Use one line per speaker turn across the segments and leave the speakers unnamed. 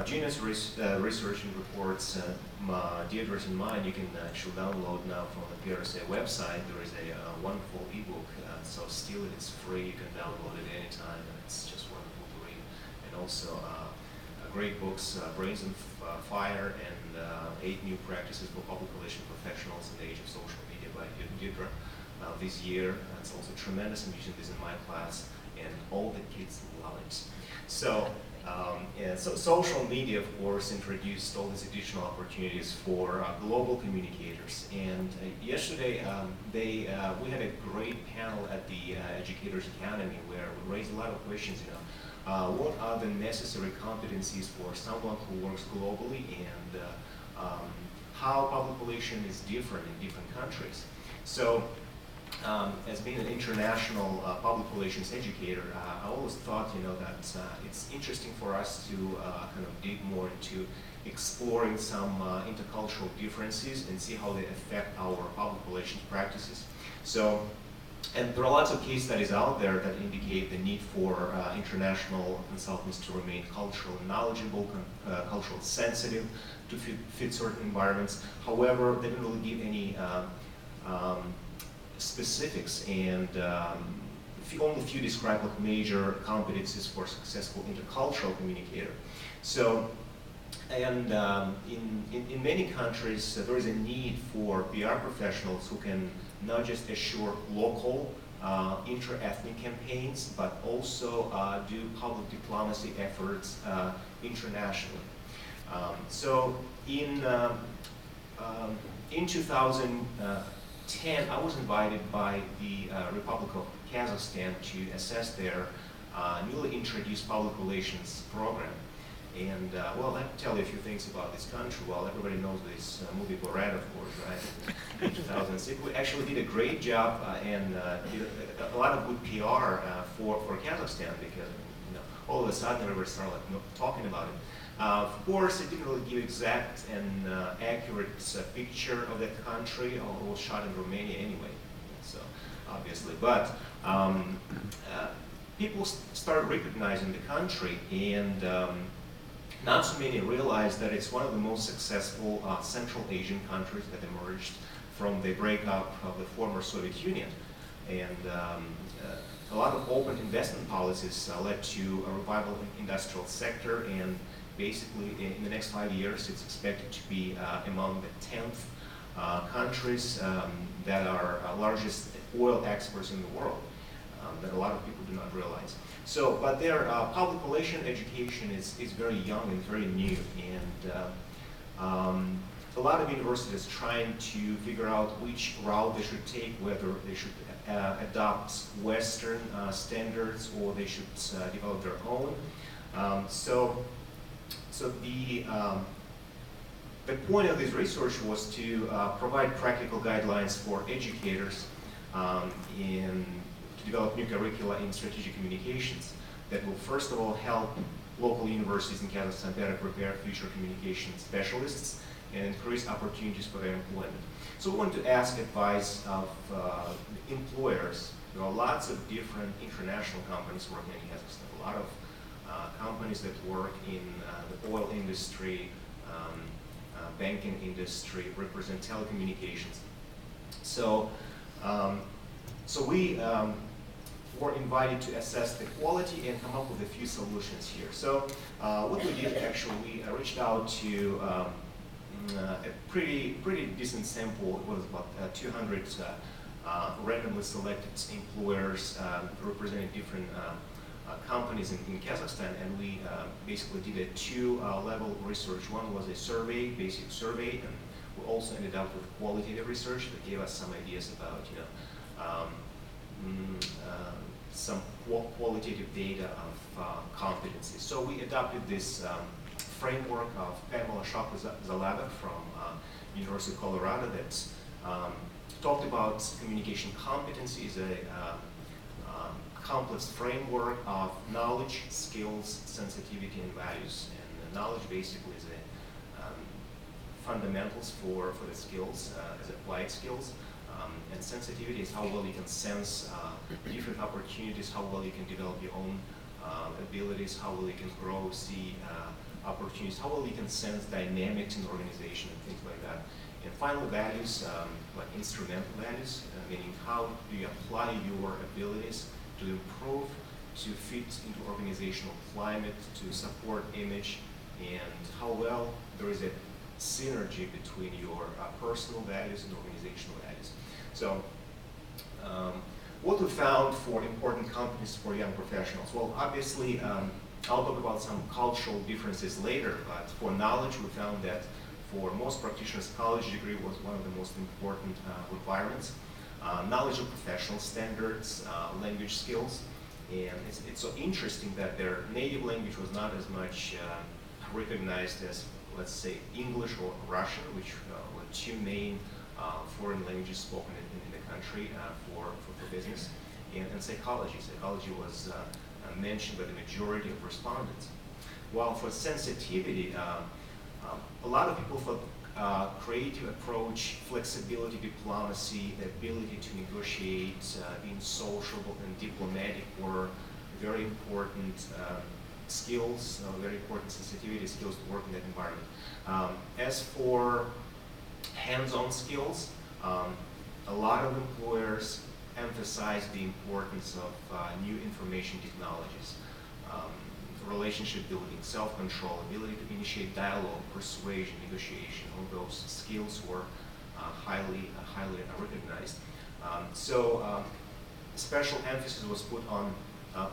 Geno's research and reports, Deirdre's and mine, you can actually download now from the PRSA website. There is a wonderful ebook, so still it's free. You can download it anytime, and it's just wonderful to read. And also great books, Brains on Fire and 8 New Practices for Public Relation Professionals in the Age of Social Media by Deirdre this year. It's also tremendous. I'm using this in my class, and all the kids love it. So. So social media, of course, introduced all these additional opportunities for global communicators. And yesterday, we had a great panel at the Educators Academy where we raised a lot of questions. What are the necessary competencies for someone who works globally, and how public relation is different in different countries? So. As being an international public relations educator, I always thought, that it's interesting for us to kind of dig more into exploring some intercultural differences and see how they affect our public relations practices. So, and there are lots of case studies out there that indicate the need for international consultants to remain culturally knowledgeable, culturally sensitive to fit certain environments. However, they don't really give any specifics, and only a few describe like major competencies for a successful intercultural communicator. So, and in many countries, there is a need for PR professionals who can not just assure local inter-ethnic campaigns, but also do public diplomacy efforts internationally. So in 2010, I was invited by the Republic of Kazakhstan to assess their newly introduced public relations program. And well, I can tell you a few things about this country. Well, everybody knows this movie Borat, of course, right? In 2006, we actually did a great job and did a lot of good PR for Kazakhstan, because all of a sudden everybody started talking about it. Of course, it didn't really give exact and accurate picture of the country. It was shot in Romania anyway, so obviously. But people started recognizing the country, and not so many realized that it's one of the most successful Central Asian countries that emerged from the breakup of the former Soviet Union. And a lot of open investment policies led to a revival in the industrial sector, and basically in the next 5 years it's expected to be among the 10th countries that are largest oil exporters in the world, that a lot of people do not realize. So, but their public relation education is very young and very new, and a lot of universities trying to figure out which route they should take, whether they should adopt Western standards or they should develop their own. So the point of this research was to provide practical guidelines for educators to develop new curricula in strategic communications that will first of all help local universities in Kazakhstan better prepare future communication specialists and increase opportunities for their employment. So we want to ask advice of employers. There are lots of different international companies working in Kazakhstan, a lot of companies that work in the oil industry, banking industry, represent telecommunications. So, we were invited to assess the quality and come up with a few solutions here. So what we did, actually, we reached out to a pretty decent sample. It was about 200 randomly selected employers representing different companies in Kazakhstan, and we basically did a two-level research. One was a survey, basic survey, and we also ended up with qualitative research that gave us some ideas about, some qualitative data of competencies. So we adopted this framework of Pamela Shok-Zalaba from University of Colorado that talked about communication competencies, a complex framework of knowledge, skills, sensitivity, and values. And knowledge basically is fundamentals for the skills as applied skills. And sensitivity is how well you can sense different opportunities, how well you can develop your own abilities, how well you can grow, see opportunities, how well you can sense dynamics in the organization and things like that. And finally, values, like instrumental values, meaning how do you apply your abilities to improve, to fit into organizational climate, to support image, and how well there is a synergy between your personal values and organizational values. So, what we found for important companies for young professionals? Well, obviously, I'll talk about some cultural differences later, but for knowledge, we found that for most practitioners, college degree was one of the most important requirements. Knowledge of professional standards, language skills, and it's so interesting that their native language was not as much recognized as, let's say, English or Russian, which were two main foreign languages spoken in the country for business, and psychology. Psychology was mentioned by the majority of respondents. While for sensitivity, a lot of people thought creative approach, flexibility, diplomacy, the ability to negotiate, being sociable and diplomatic were very important skills, very important sensitivity skills to work in that environment. As for hands-on skills, a lot of employers emphasize the importance of new information technologies, relationship building, self-control, ability to initiate dialogue, persuasion, negotiation. All those skills were highly recognized. So special emphasis was put on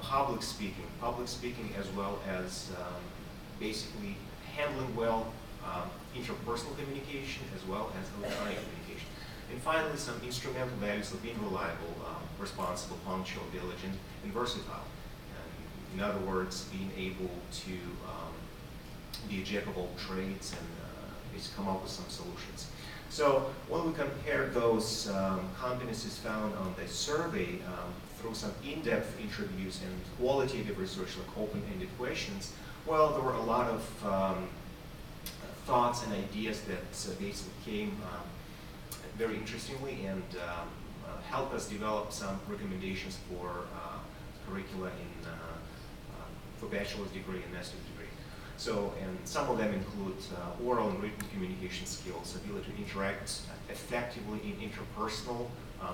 public speaking as well as basically handling well interpersonal communication as well as electronic communication. And finally, some instrumental values of being reliable, responsible, punctual, diligent, and versatile. In other words, being able to be a jack of all trades and just come up with some solutions. So when we compare those competencies found on the survey through some in-depth interviews and qualitative research like open-ended questions, well, there were a lot of thoughts and ideas that basically came very interestingly and helped us develop some recommendations for curricula for bachelor's degree and master's degree. So, and some of them include oral and written communication skills, ability to interact effectively in interpersonal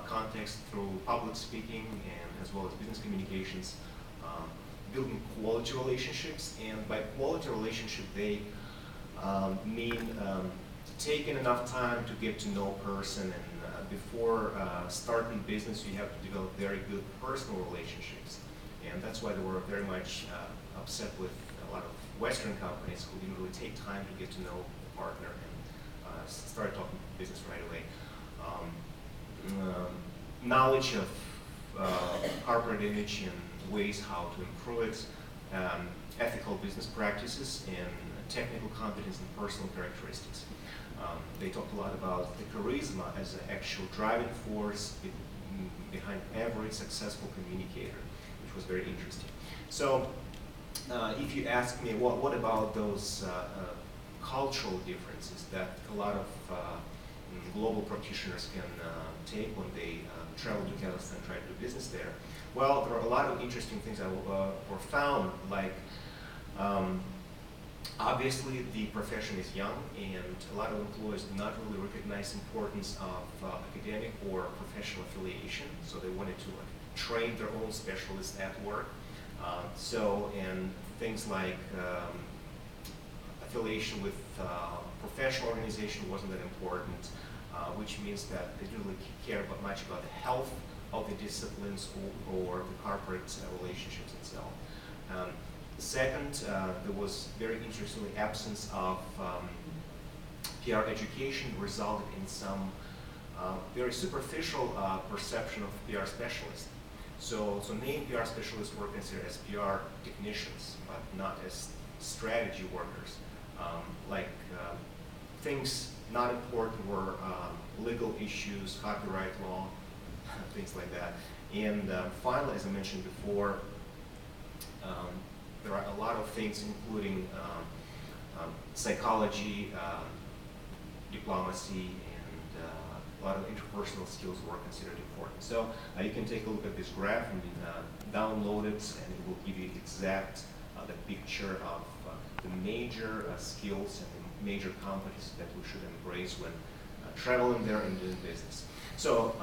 context through public speaking and as well as business communications, building quality relationships, and by quality relationship they mean taking enough time to get to know a person, and before starting business you have to develop very good personal relationships. And that's why they were very much upset with a lot of Western companies who didn't really take time to get to know the partner and start talking business right away. Knowledge of corporate image and ways how to improve it, ethical business practices, and technical competence and personal characteristics. They talked a lot about the charisma as an actual driving force behind every successful communicator, which was very interesting. So if you ask me, what about those cultural differences that a lot of global practitioners can take when they travel to Kazakhstan and try to do business there? Well, there are a lot of interesting things that were found, like obviously the profession is young and a lot of employers do not really recognize the importance of academic or professional affiliation, so they wanted to train their own specialists at work. And things like affiliation with professional organization wasn't that important, which means that they didn't really care much about the health of the disciplines or the corporate relationships itself. Second, there was very interestingly absence of PR education resulted in some very superficial perception of PR specialists. So main PR specialists were considered as PR technicians, but not as strategy workers. Things not important were legal issues, copyright law, things like that. And finally, as I mentioned before, there are a lot of things including psychology, diplomacy, and a lot of interpersonal skills were considered important. So you can take a look at this graph and download it, and it will give you exact the picture of the major skills and the major competencies that we should embrace when traveling there and doing business. So,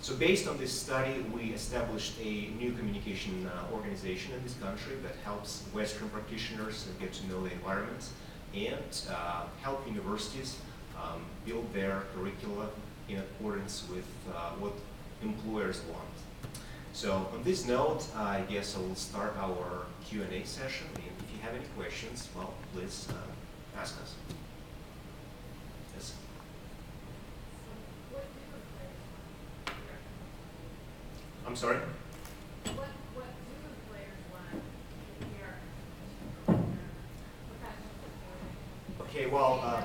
so based on this study, we established a new communication organization in this country that helps Western practitioners get to know the environment and help universities build their curricula in accordance with what employers want. So on this note, I guess I will start our Q&A session, and if you have any questions, well, please ask us. Yes? I'm sorry?
What do employers want in here?
Okay, well,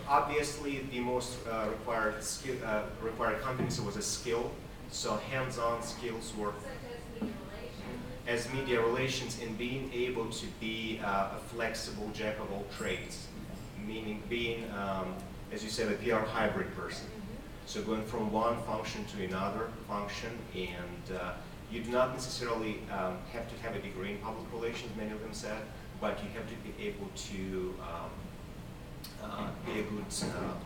obviously the most required competency was a skill, so hands-on skills were as media relations and being able to be a flexible jack of all trades, meaning being, as you said, a PR hybrid person. So going from one function to another function, and you do not necessarily have to have a degree in public relations, many of them said, but you have to be able to be a good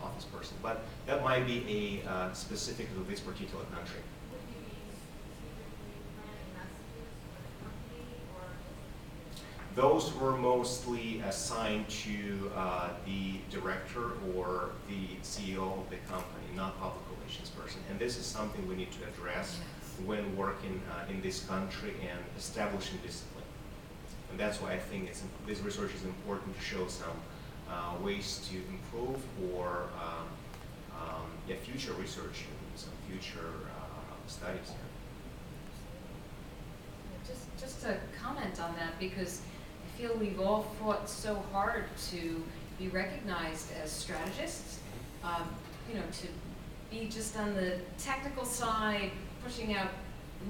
office person. But that might be a specific to this particular country.
Would you be specifically planning messages for the company, or?
Those were mostly assigned to the director or the CEO of the company, not public relations person. And this is something we need to address when working in this country and establishing discipline. And that's why I think this research is important to show some ways to improve or future research and some future studies.
Just to comment on that, because I feel we've all fought so hard to be recognized as strategists, you know, to be just on the technical side, pushing out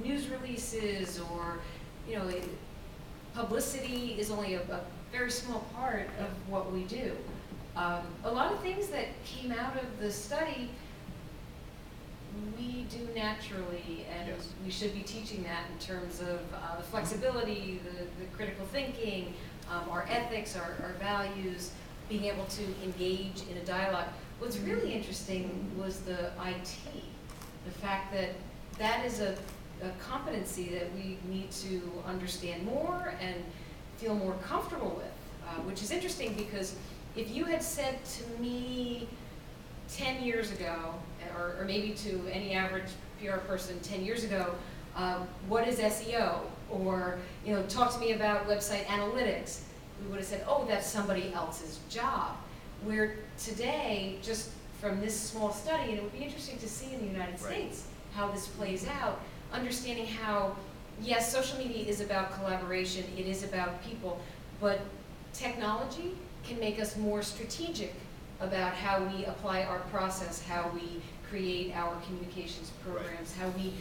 news releases, or, you know, publicity is only a very small part of what we do. A lot of things that came out of the study we do naturally, and
yes,
we should be teaching that in terms of the flexibility, the critical thinking, our ethics, our values, being able to engage in a dialogue. What's really interesting was the IT, the fact that that is a competency that we need to understand more and feel more comfortable with, which is interesting because if you had said to me 10 years ago, or maybe to any average PR person 10 years ago, what is SEO? Or, you know, talk to me about website analytics. We would have said, oh, that's somebody else's job. Where today, just from this small study, and it would be interesting to see in the United States how this plays out, understanding how, yes, social media is about collaboration, it is about people, but technology can make us more strategic about how we apply our process, how we create our communications programs, how we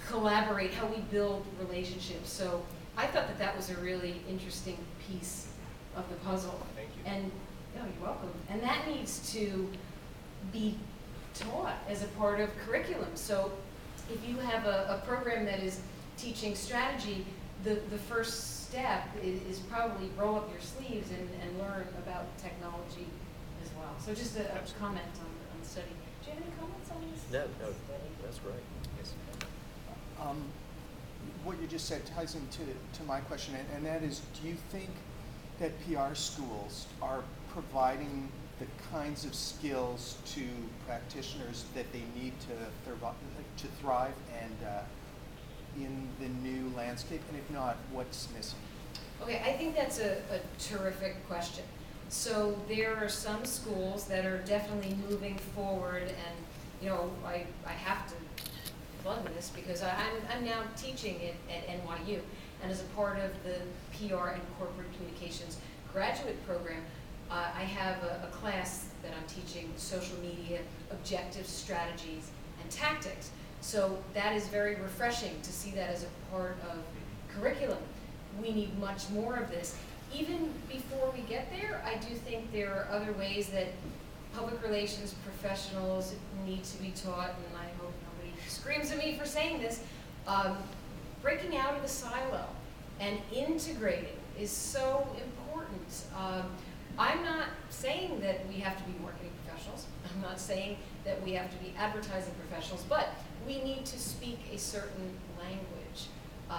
collaborate, how we build relationships. So I thought that that was a really interesting piece of the puzzle.
Thank you.
And no, you're welcome. And that needs to be taught as a part of curriculum. So if you have a program that is teaching strategy, the first step is probably roll up your sleeves and learn about technology as well. So just a comment on the study. Do you have any comments on this?
No, that's great.
Yes.
What you just said ties into my question, and that is, do you think that PR schools are providing the kinds of skills to practitioners that they need to thrive and in the new landscape? And if not, what's missing?
Okay, I think that's a terrific question. So there are some schools that are definitely moving forward, and you know, I have to plug this because I'm now teaching it at NYU, and as a part of the PR and corporate communications graduate program, I have a class that I'm teaching social media objectives, strategies, and tactics. So that is very refreshing to see that as a part of curriculum. We need much more of this. Even before we get there, I do think there are other ways that public relations professionals need to be taught, and I hope nobody screams at me for saying this. breaking out of the silo and integrating is so important. I'm not saying that we have to be marketing professionals. I'm not saying that we have to be advertising professionals, but we need to speak a certain language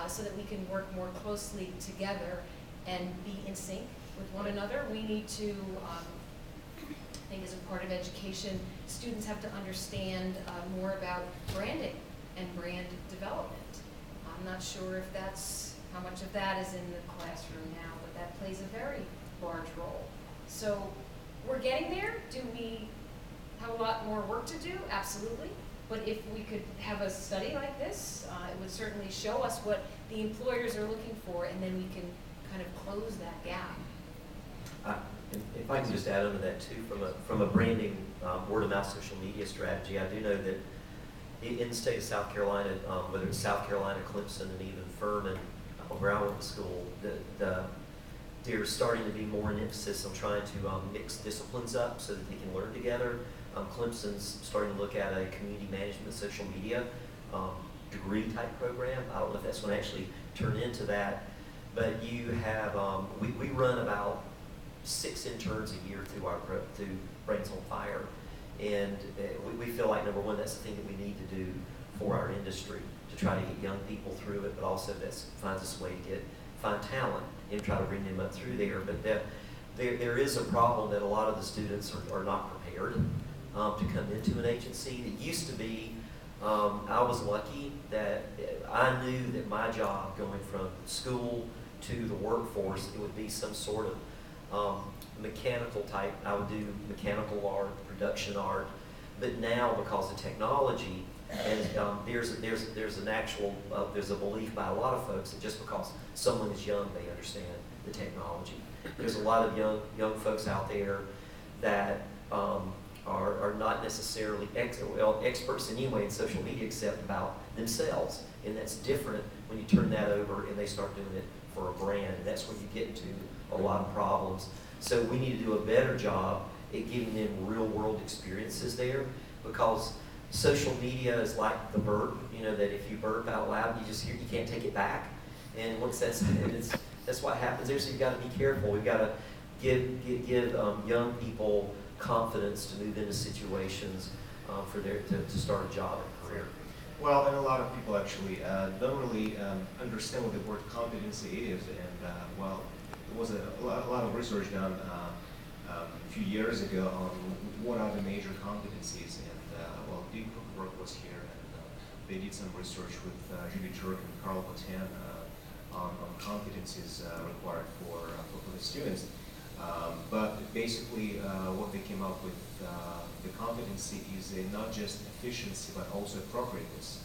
so that we can work more closely together and be in sync with one another. We need to, I think as a part of education, students have to understand more about branding and brand development. I'm not sure if that's, how much of that is in the classroom now, but that plays a very large role. So we're getting there. Do we have a lot more work to do? Absolutely. But if we could have a study like this, it would certainly show us what the employers are looking for, and then we can kind of close that gap.
If I can just add on to that too, from a branding word-of-mouth social media strategy, I do know that in the state of South Carolina, whether it's South Carolina, Clemson, and even Furman, where I went to school, there's starting to be more an emphasis on trying to mix disciplines up so that they can learn together. Clemson's starting to look at a community management social media degree type program. I don't know if that's going to actually turn into that, but you have, we run about 6 interns a year through Brains on Fire. And we feel like, number one, that's the thing that we need to do for our industry, to try to get young people through it, but also that finds us a way to find talent and try to bring them up through there. But there is a problem that a lot of the students are not prepared to come into an agency. It used to be, I was lucky that I knew that my job going from school to the workforce, it would be some sort of mechanical type. I would do mechanical art, production art, but now because of technology, and there's a belief by a lot of folks that just because someone is young, they understand the technology. There's a lot of young folks out there that are not necessarily experts anyway in social media except about themselves, and that's different when you turn that over and they start doing it for a brand, and that's when you get into a lot of problems. So we need to do a better job at giving them real world experiences there, because social media is like the burp, that if you burp out loud, you can't take it back. And once that's what happens there, so you've got to be careful. We've got to give young people confidence to move into situations to start a job and career.
Well, and a lot of people actually don't really understand what the word competency is, and well, there was a lot of research done a few years ago on what are the major competencies, and well, Deep Work was here, and they did some research with Judy Turk and Carl Botan on competencies required for the students. But basically, what they came up with, the competency is not just efficiency, but also appropriateness.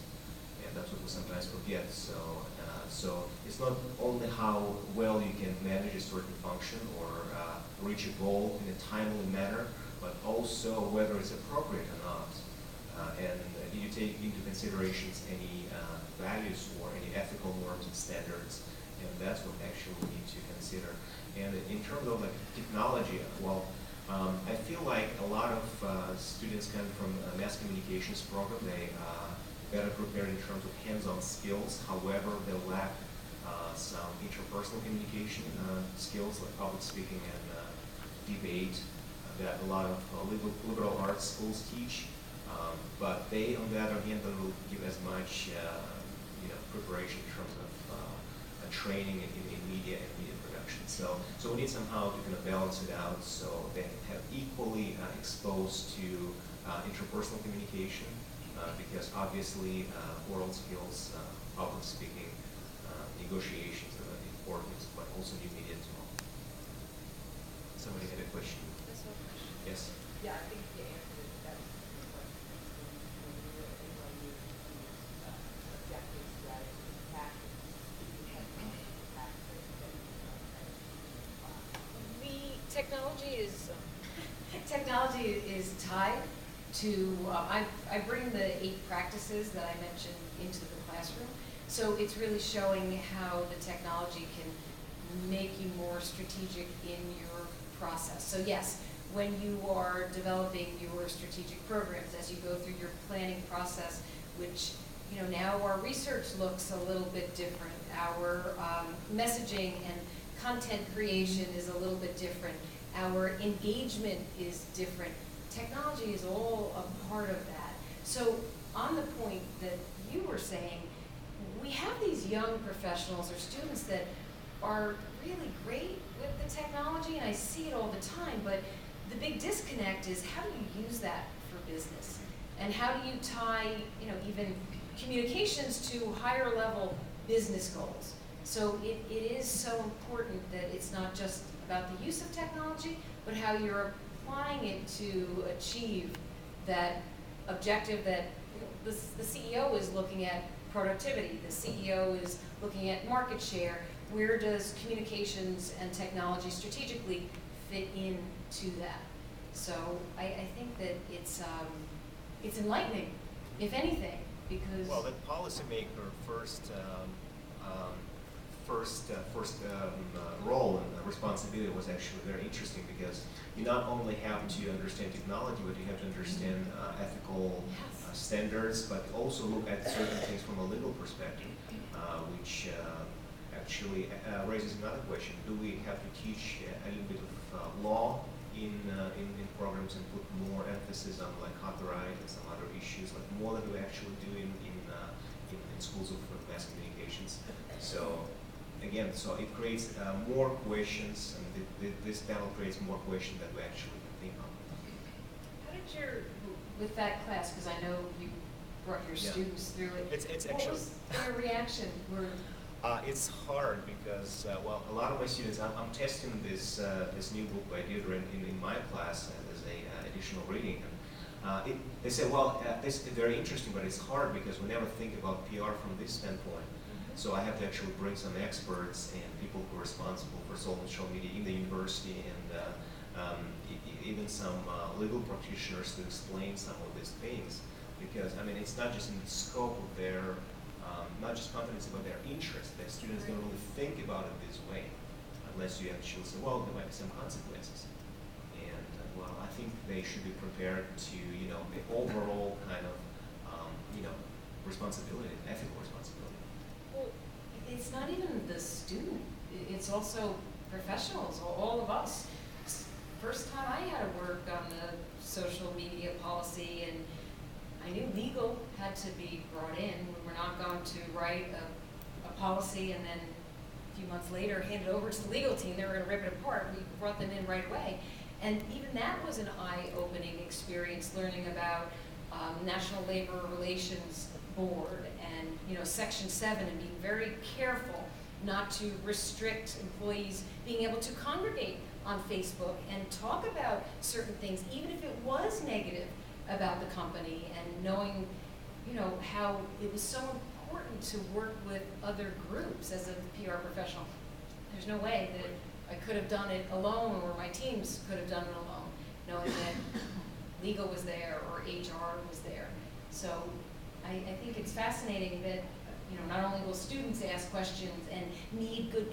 And that's what we sometimes forget. So it's not only how well you can manage a certain function or reach a goal in a timely manner, but also whether it's appropriate or not. And you take into considerations any values or any ethical norms and standards. And that's what actually we need to consider. And in terms of technology, well, I feel like a lot of students coming from a mass communications program, they better prepared in terms of hands-on skills. However, they lack some interpersonal communication skills like public speaking and debate that a lot of liberal arts schools teach. But they, on the other hand, don't really give as much preparation in terms of training in media and media production. So we need somehow to kind of balance it out so they have equally exposed to interpersonal communication, because obviously oral skills, public speaking, negotiations are important, but also new media as well. Somebody had a question? Yes?
Yeah, I think the answer to that question when you use objective strategy practice, you have practice
Technology is tied to, I bring the 8 practices that I mentioned into the classroom. So it's really showing how the technology can make you more strategic in your process. So yes, when you are developing your strategic programs, as you go through your planning process, which you know, now our research looks a little bit different. Our messaging and content creation is a little bit different. Our engagement is different. Technology is all a part of that. So on the point that you were saying, we have these young professionals or students that are really great with the technology, and I see it all the time, but the big disconnect is how do you use that for business? And how do you tie, you know, even communications to higher level business goals? So it is so important that it's not just about the use of technology, but how you're applying it to achieve that objective that, you know, the CEO is looking at productivity, the CEO is looking at market share. Where does communications and technology strategically fit into that? So I think that it's enlightening, if anything, because
Well, the policymaker first role and responsibility was actually very interesting, because you not only have to understand technology, but you have to understand ethical standards, but also look at certain things from a legal perspective, which actually raises another question. Do we have to teach a little bit of law in programs and put more emphasis on like copyright and some other issues, like more than we actually do in schools of mass communications? So again, so it creates more questions, and this panel creates more questions that we actually can think of.
how did your, with that class, because I know you brought your students through it.
It's
what
actually
was their reaction?
it's hard because well, a lot of my students, I'm testing this new book by Deirdre in my class as a additional reading, and they say, well, this is very interesting, but it's hard because we never think about PR from this standpoint. So I have to actually bring some experts and people who are responsible for social media in the university, and even some legal practitioners to explain some of these things, because I mean it's not just in the scope of their not just competence, but their interest. The students don't really think about it this way unless you actually say, well, there might be some consequences. And well, I think they should be prepared to, you know, the overall kind of you know, responsibility, ethical responsibility.
Well, it's not even the student. It's also professionals, all of us. First time I had to work on the social media policy, and I knew legal had to be brought in. We were not going to write a policy and then a few months later hand it over to the legal team. They were going to rip it apart. We brought them in right away. And even that was an eye-opening experience, learning about National Labor Relations Board and, you know, Section 7, and being very careful not to restrict employees being able to congregate on Facebook and talk about certain things, even if it was negative about the company, and knowing, you know, how it was so important to work with other groups as a PR professional. There's no way that I could have done it alone, or my teams could have done it alone, knowing that legal was there or HR was there. So I think it's fascinating that, you know, not only will students ask questions and need good